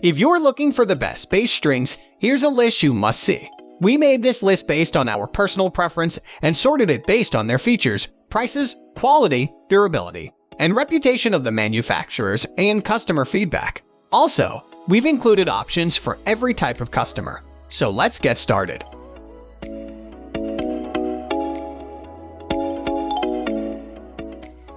If you're looking for the best bass strings, here's a list you must see. We made this list based on our personal preference and sorted it based on their features, prices, quality, durability, and reputation of the manufacturers and customer feedback. Also, we've included options for every type of customer. So let's get started.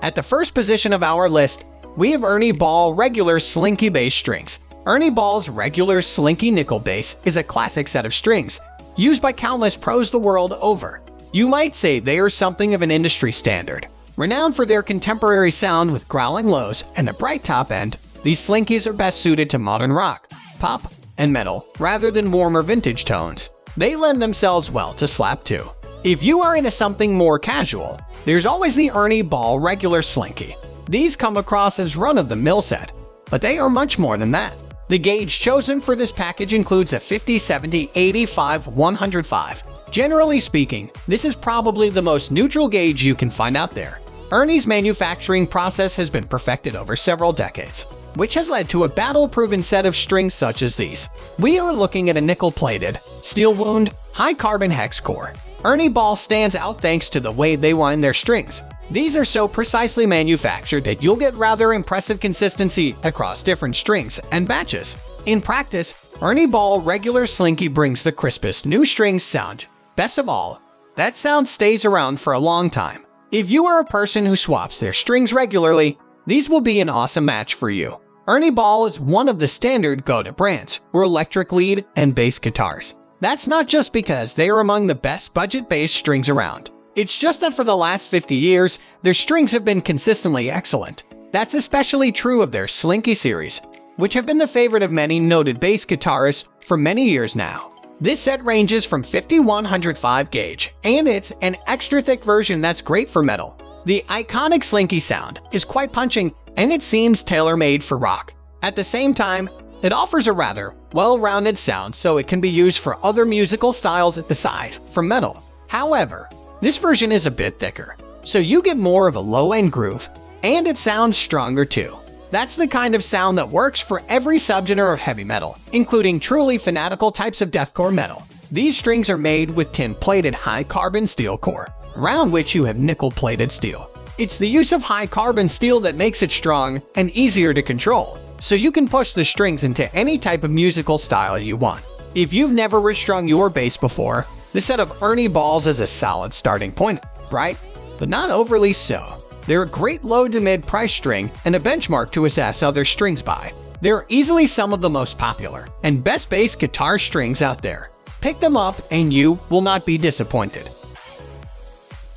At the first position of our list, we have Ernie Ball Regular Slinky Bass Strings. Ernie Ball's Regular Slinky Nickel Bass is a classic set of strings, used by countless pros the world over. You might say they are something of an industry standard. Renowned for their contemporary sound with growling lows and a bright top end, these slinkies are best suited to modern rock, pop, and metal, rather than warmer vintage tones. They lend themselves well to slap too. If you are into something more casual, there's always the Ernie Ball Regular Slinky. These come across as run-of-the-mill set, but they are much more than that. The gauge chosen for this package includes a 50, 70, 85, 105. Generally speaking, this is probably the most neutral gauge you can find out there. Ernie's manufacturing process has been perfected over several decades, which has led to a battle-proven set of strings such as these. We are looking at a nickel-plated, steel-wound, high-carbon hex core. Ernie Ball stands out thanks to the way they wind their strings. These are so precisely manufactured that you'll get rather impressive consistency across different strings and batches. In practice, Ernie Ball Regular Slinky brings the crispest new strings sound. Best of all, that sound stays around for a long time. If you are a person who swaps their strings regularly, these will be an awesome match for you. Ernie Ball is one of the standard go-to brands for electric lead and bass guitars. That's not just because they are among the best budget bass strings around. It's just that for the last 50 years, their strings have been consistently excellent. That's especially true of their Slinky series, which have been the favorite of many noted bass guitarists for many years now. This set ranges from 5105 gauge, and it's an extra thick version that's great for metal. The iconic Slinky sound is quite punching, and it seems tailor-made for rock. At the same time, it offers a rather well-rounded sound, so it can be used for other musical styles at the side from metal. However, this version is a bit thicker, so you get more of a low-end groove, and it sounds stronger too. That's the kind of sound that works for every subgenre of heavy metal, including truly fanatical types of deathcore metal. These strings are made with tin-plated high-carbon steel core, around which you have nickel-plated steel. It's the use of high-carbon steel that makes it strong and easier to control, so you can push the strings into any type of musical style you want. If you've never restrung your bass before, the set of Ernie Balls is a solid starting point, right? But not overly so. They're a great low to mid price string and a benchmark to assess other strings by. They're easily some of the most popular and best bass guitar strings out there. Pick them up and you will not be disappointed.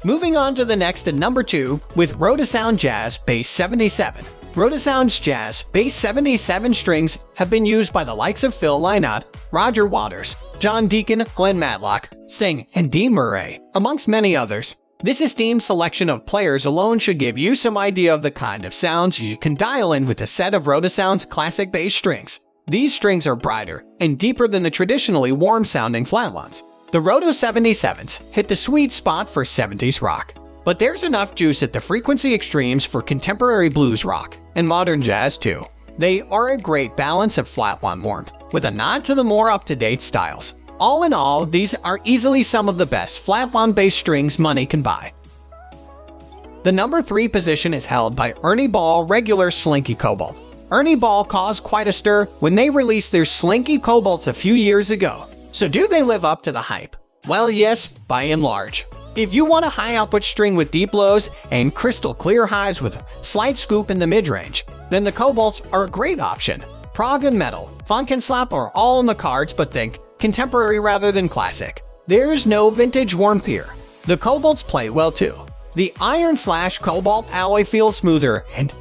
Moving on to the next at number 2 with Rotosound Jazz Bass 77. Rotosound Jazz Bass 77 strings have been used by the likes of Phil Lynott, Roger Waters, John Deacon, Glenn Matlock, Sting, and Dee Murray, amongst many others. This esteemed selection of players alone should give you some idea of the kind of sounds you can dial in with a set of Rotosound's classic bass strings. These strings are brighter and deeper than the traditionally warm-sounding flat ones. The Roto 77s hit the sweet spot for 70s rock, but there's enough juice at the frequency extremes for contemporary blues rock and modern jazz too. They are a great balance of flat-one warmth, with a nod to the more up-to-date styles. All in all, these are easily some of the best flat-one bass strings money can buy. The number 3 position is held by Ernie Ball Regular Slinky Cobalt. Ernie Ball caused quite a stir when they released their Slinky Cobalts a few years ago. So do they live up to the hype? Well, yes, by and large. If you want a high output string with deep lows and crystal clear highs with a slight scoop in the mid-range, then the Cobalts are a great option. Prog and metal, funk and slap are all in the cards, but think contemporary rather than classic. There's no vintage warmth here. The Cobalts play well too. The iron/cobalt alloy feels smoother and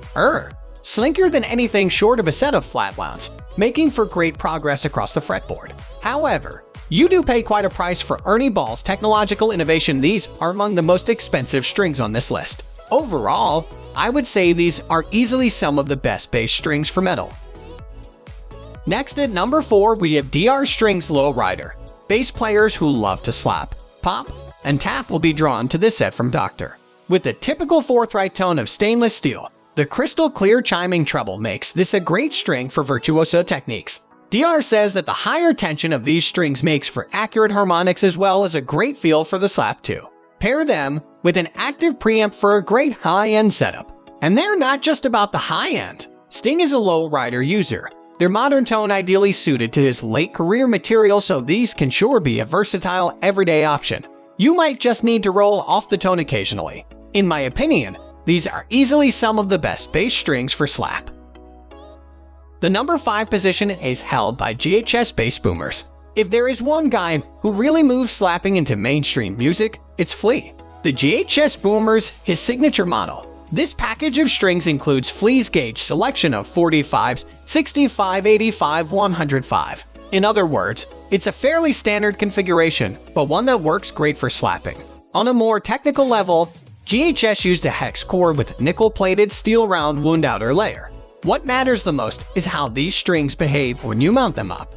slinkier than anything short of a set of flat wounds, making for great progress across the fretboard. However, you do pay quite a price for Ernie Ball's technological innovation. These are among the most expensive strings on this list. Overall, I would say these are easily some of the best bass strings for metal. Next at number 4, we have DR Strings Lowrider. Bass players who love to slap, pop, and tap will be drawn to this set from Dr. With the typical forthright tone of stainless steel, the crystal clear chiming treble makes this a great string for virtuoso techniques. DR says that the higher tension of these strings makes for accurate harmonics as well as a great feel for the slap too. Pair them with an active preamp for a great high-end setup. And they're not just about the high-end. Sting is a low-rider user. Their modern tone ideally suited to his late career material, so these can sure be a versatile everyday option. You might just need to roll off the tone occasionally. In my opinion, these are easily some of the best bass strings for slap. The number 5 position is held by GHS Bass Boomers. If there is one guy who really moves slapping into mainstream music, it's Flea. The GHS Boomers, his signature model. This package of strings includes Flea's gauge selection of 45s, 65, 85, 105. In other words, it's a fairly standard configuration, but one that works great for slapping. On a more technical level, GHS used a hex core with nickel-plated steel round wound outer layer. What matters the most is how these strings behave when you mount them up.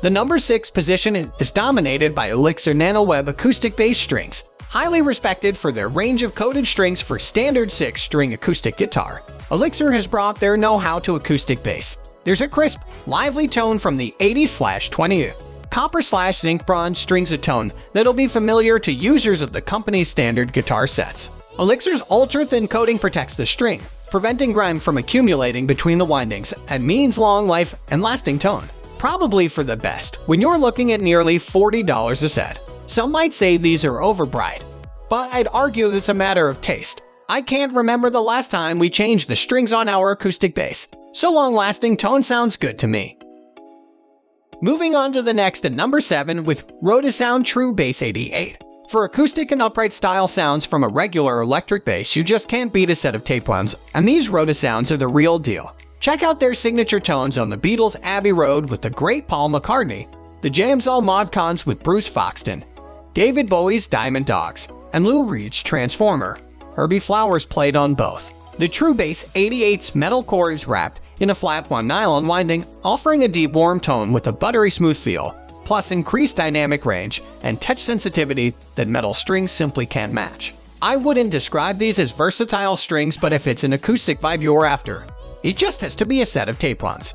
The number 6 position is dominated by Elixir Nanoweb acoustic bass strings, highly respected for their range of coated strings for standard 6-string acoustic guitar. Elixir has brought their know-how to acoustic bass. There's a crisp, lively tone from the 80/20 copper/zinc bronze strings, a tone that'll be familiar to users of the company's standard guitar sets. Elixir's ultra-thin coating protects the string, preventing grime from accumulating between the windings, and means long life and lasting tone. Probably for the best when you're looking at nearly $40 a set. Some might say these are overpriced, but I'd argue it's a matter of taste. I can't remember the last time we changed the strings on our acoustic bass, so long-lasting tone sounds good to me. Moving on to the next at number 7 with Rotosound Tru Bass 88. For acoustic and upright style sounds from a regular electric bass, you just can't beat a set of tape ones, and these Rotosounds are the real deal. Check out their signature tones on the Beatles' Abbey Road with the great Paul McCartney, the Jams All Mod Cons with Bruce Foxton, David Bowie's Diamond Dogs, and Lou Reed's Transformer. Herbie Flowers played on both. The Tru Bass 88's metal core is wrapped in a flat 1 nylon winding, offering a deep warm tone with a buttery smooth feel, plus increased dynamic range and touch sensitivity that metal strings simply can't match. I wouldn't describe these as versatile strings, but if it's an acoustic vibe you're after, it just has to be a set of tape ones.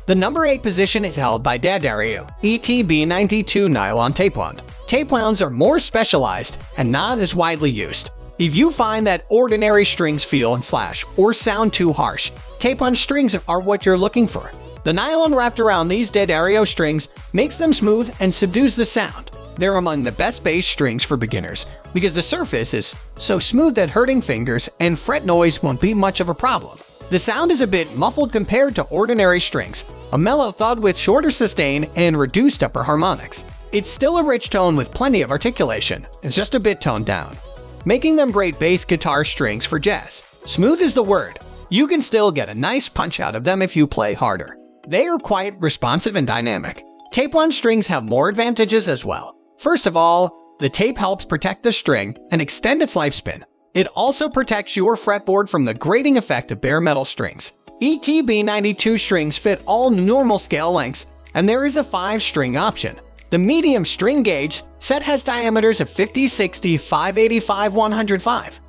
The number 8 position is held by D'Addario ETB92 nylon tape wand. Tape wands are more specialized and not as widely used. If you find that ordinary strings feel and slash or sound too harsh, tape wand strings are what you're looking for. The nylon wrapped around these D'Addario strings makes them smooth and subdues the sound. They're among the best bass strings for beginners because the surface is so smooth that hurting fingers and fret noise won't be much of a problem. The sound is a bit muffled compared to ordinary strings, a mellow thud with shorter sustain and reduced upper harmonics. It's still a rich tone with plenty of articulation, it's just a bit toned down, making them great bass guitar strings for jazz. Smooth is the word. You can still get a nice punch out of them if you play harder. They are quite responsive and dynamic. Tape wand strings have more advantages as well. First of all, the tape helps protect the string and extend its lifespan. It also protects your fretboard from the grating effect of bare metal strings. ETB92 strings fit all normal scale lengths, and there is a 5-string option. The medium string gauge set has diameters of 50, 60, 585, 105.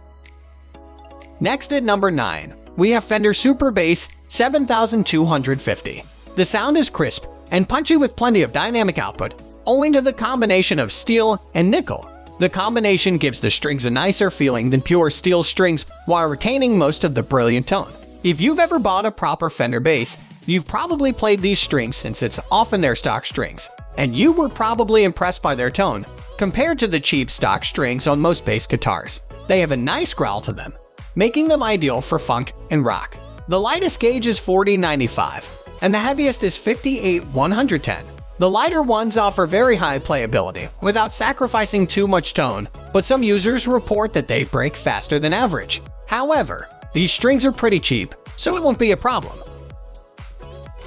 Next at number 9, we have Fender Super Bass 7250. The sound is crisp and punchy with plenty of dynamic output, owing to the combination of steel and nickel. The combination gives the strings a nicer feeling than pure steel strings while retaining most of the brilliant tone. If you've ever bought a proper Fender bass, you've probably played these strings since it's often their stock strings, and you were probably impressed by their tone compared to the cheap stock strings on most bass guitars. They have a nice growl to them, making them ideal for funk and rock. The lightest gauge is 40/95, and the heaviest is 58/110. The lighter ones offer very high playability without sacrificing too much tone, but some users report that they break faster than average. However, these strings are pretty cheap, so it won't be a problem.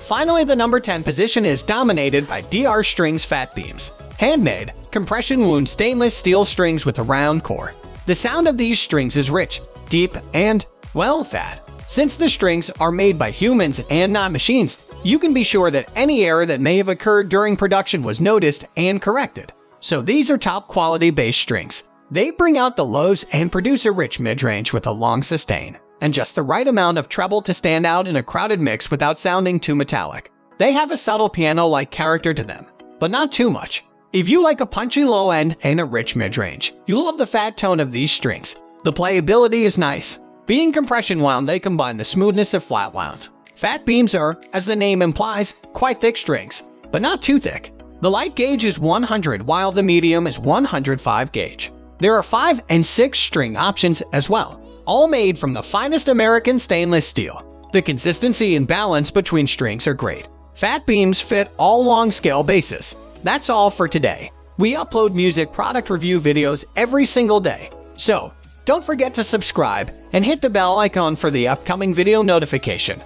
Finally, the number 10 position is dominated by DR Strings Fat Beams. Handmade, compression wound stainless steel strings with a round core. The sound of these strings is rich, deep, and, well, fat. Since the strings are made by humans and not machines, you can be sure that any error that may have occurred during production was noticed and corrected. So these are top quality bass strings. They bring out the lows and produce a rich mid-range with a long sustain. and just the right amount of treble to stand out in a crowded mix without sounding too metallic. They have a subtle piano-like character to them, but not too much. If you like a punchy low end and a rich mid-range, you'll love the fat tone of these strings. The playability is nice. Being compression wound, they combine the smoothness of flat wound. Fat beams are, as the name implies, quite thick strings, but not too thick. The light gauge is 100 while the medium is 105 gauge. There are 5 and 6 string options as well, all made from the finest American stainless steel. The consistency and balance between strings are great. Fat beams fit all long scale basses. That's all for today. We upload music product review videos every single day, so don't forget to subscribe and hit the bell icon for the upcoming video notification.